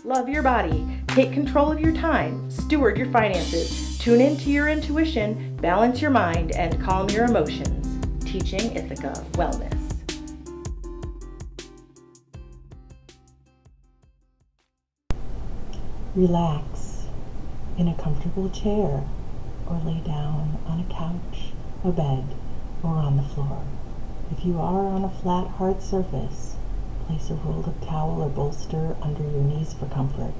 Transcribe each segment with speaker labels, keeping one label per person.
Speaker 1: Love your body. Take control of your time. Steward your finances. Tune into your intuition. Balance your mind and calm your emotions. Teaching Ithaca Wellness.
Speaker 2: Relax in a comfortable chair or lay down on a couch, a bed, or on the floor. If you are on a flat, hard surface, place a rolled up towel or bolster under your knees for comfort.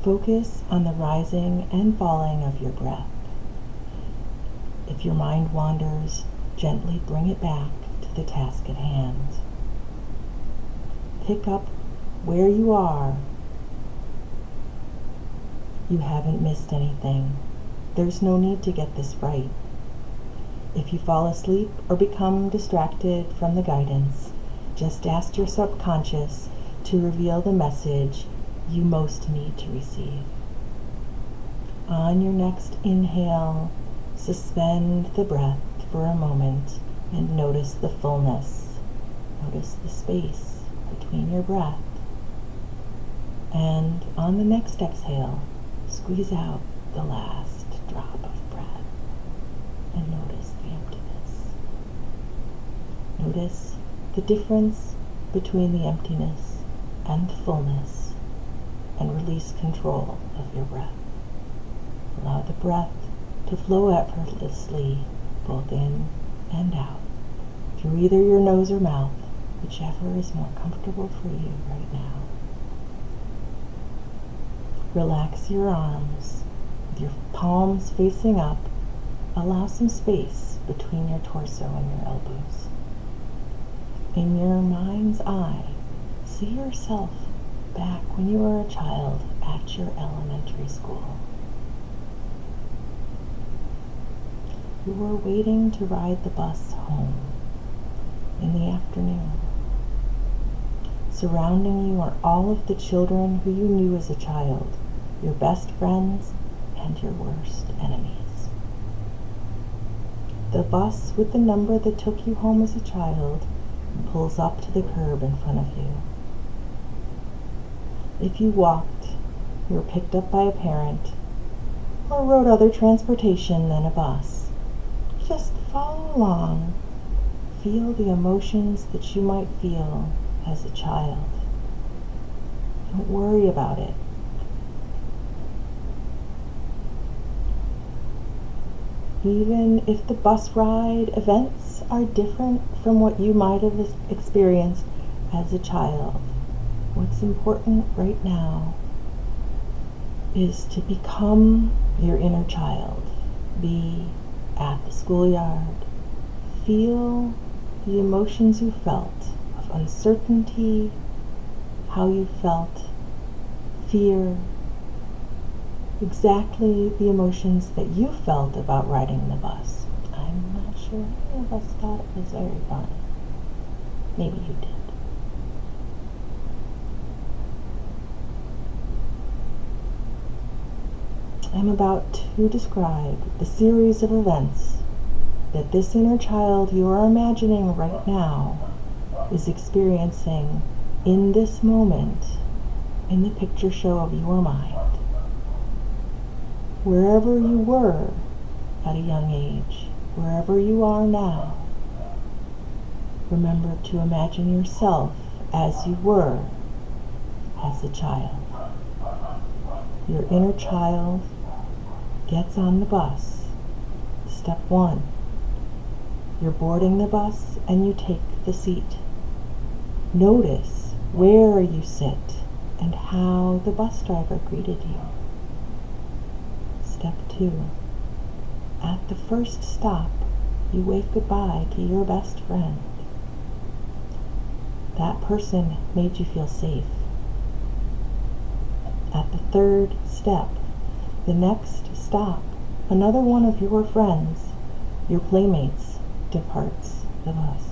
Speaker 2: Focus on the rising and falling of your breath. If your mind wanders, gently bring it back to the task at hand. Pick up where you are. You haven't missed anything. There's no need to get this right. If you fall asleep or become distracted from the guidance, just ask your subconscious to reveal the message you most need to receive. On your next inhale, suspend the breath for a moment and notice the fullness. Notice the space between your breath. And on the next exhale, squeeze out the last drop of breath and notice the emptiness. Notice the difference between the emptiness and the fullness, and release control of your breath. Allow the breath to flow effortlessly both in and out through either your nose or mouth, whichever is more comfortable for you right now. Relax your arms with your palms facing up. Allow some space between your torso and your elbows. In your mind's eye, see yourself back when you were a child at your elementary school. You were waiting to ride the bus home in the afternoon. Surrounding you are all of the children who you knew as a child, your best friends and your worst enemies. The bus with the number that took you home as a child pulls up to the curb in front of you. If you walked, you were picked up by a parent, or rode other transportation than a bus. Just follow along. Feel the emotions that you might feel as a child. Don't worry about it. Even if the bus ride events are different from what you might have experienced as a child, what's important right now is to become your inner child. Be at the schoolyard. Feel the emotions you felt of uncertainty, how you felt, fear, exactly the emotions that you felt about riding the bus. I'm not sure any of us thought it was very fun. Maybe you did. I'm about to describe the series of events that this inner child you are imagining right now is experiencing in this moment in the picture show of your mind. Wherever you were at a young age, wherever you are now, remember to imagine yourself as you were as a child. Your inner child gets on the bus. Step 1. You're boarding the bus and you take the seat. Notice where you sit and how the bus driver greeted you. Step 2. At the first stop, you wave goodbye to your best friend. That person made you feel safe. At the third step, the next stop, another one of your friends, your playmates, departs the bus.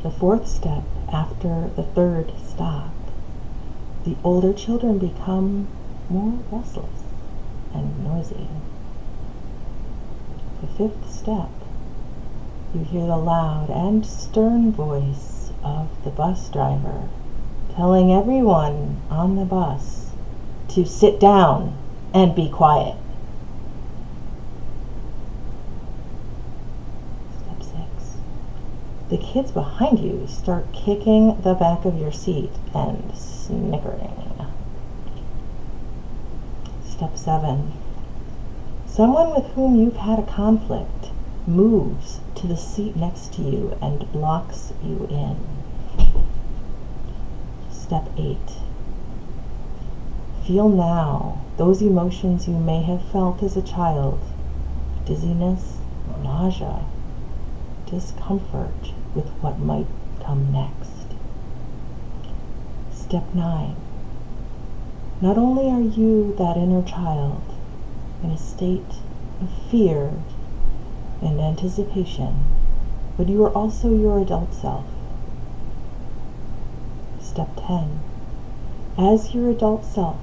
Speaker 2: The fourth step, after the third stop, the older children become more restless and noisy. The fifth step, you hear the loud and stern voice of the bus driver, telling everyone on the bus to sit down and be quiet. Step 6. The kids behind you start kicking the back of your seat and snickering. Step 7. Someone with whom you've had a conflict moves to the seat next to you and blocks you in. Step 8. Feel now those emotions you may have felt as a child: dizziness, nausea, discomfort with what might come next. Step 9. Not only are you that inner child in a state of fear and anticipation, but you are also your adult self. Step 10. As your adult self,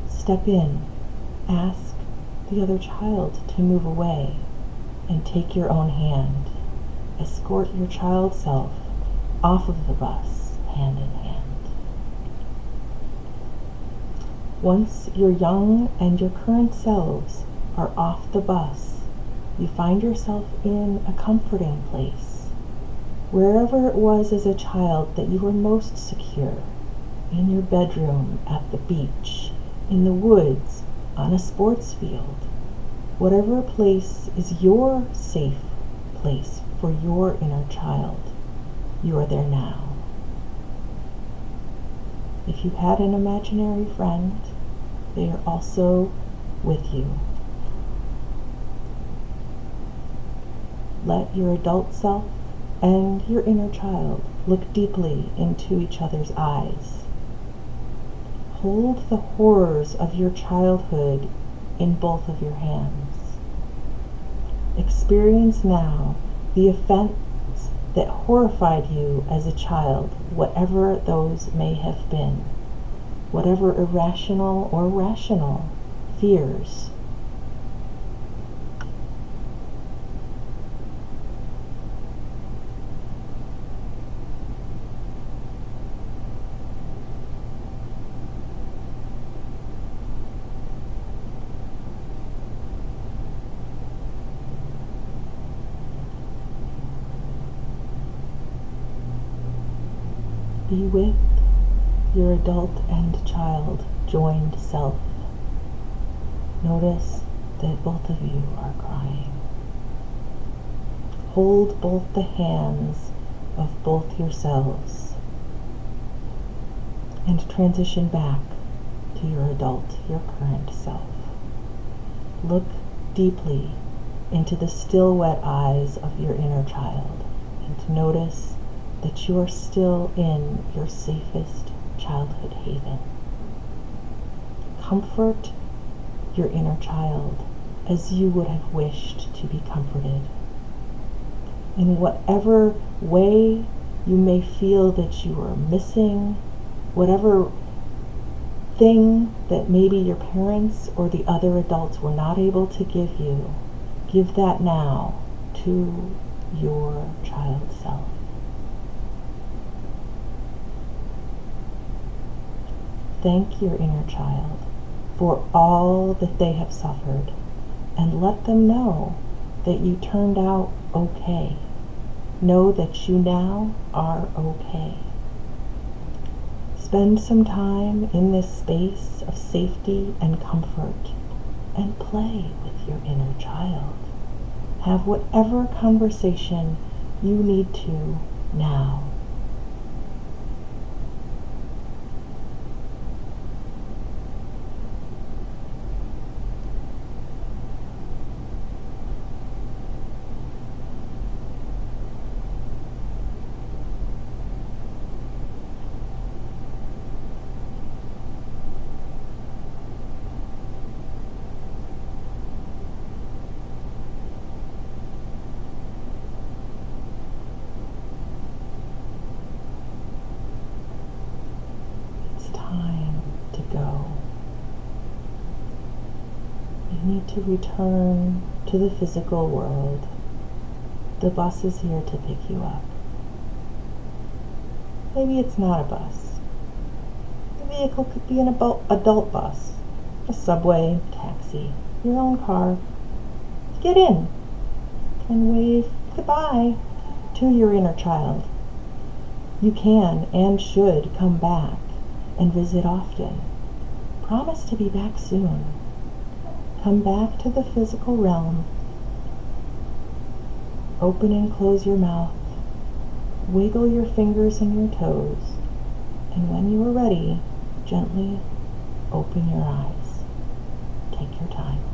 Speaker 2: step in, ask the other child to move away, and take your own hand. Escort your child self off of the bus, hand in hand. Once your young and your current selves are off the bus, you find yourself in a comforting place, wherever it was as a child that you were most secure: in your bedroom, at the beach, in the woods, on a sports field. Whatever place is your safe place for your inner child, you are there now. If you had an imaginary friend, they are also with you. Let your adult self and your inner child look deeply into each other's eyes. Hold the horrors of your childhood in both of your hands. Experience now the offense that horrified you as a child, whatever those may have been, whatever irrational or rational fears. Be with your adult and child joined self. Notice that both of you are crying. Hold both the hands of both yourselves and transition back to your adult, your current self. Look deeply into the still wet eyes of your inner child and notice that you are still in your safest childhood haven. Comfort your inner child as you would have wished to be comforted. In whatever way you may feel that you are missing, whatever thing that maybe your parents or the other adults were not able to give you, give that now to your child self. Thank your inner child for all that they have suffered, and let them know that you turned out okay. Know that you now are okay. Spend some time in this space of safety and comfort and play with your inner child. Have whatever conversation you need to now. Need to return to the physical world. The bus is here to pick you up. Maybe it's not a bus. The vehicle could be an adult bus, a subway, taxi, your own car. Get in and wave goodbye to your inner child. You can and should come back and visit often. Promise to be back soon. Come back to the physical realm. Open and close your mouth. Wiggle your fingers and your toes. And when you are ready, gently open your eyes. Take your time.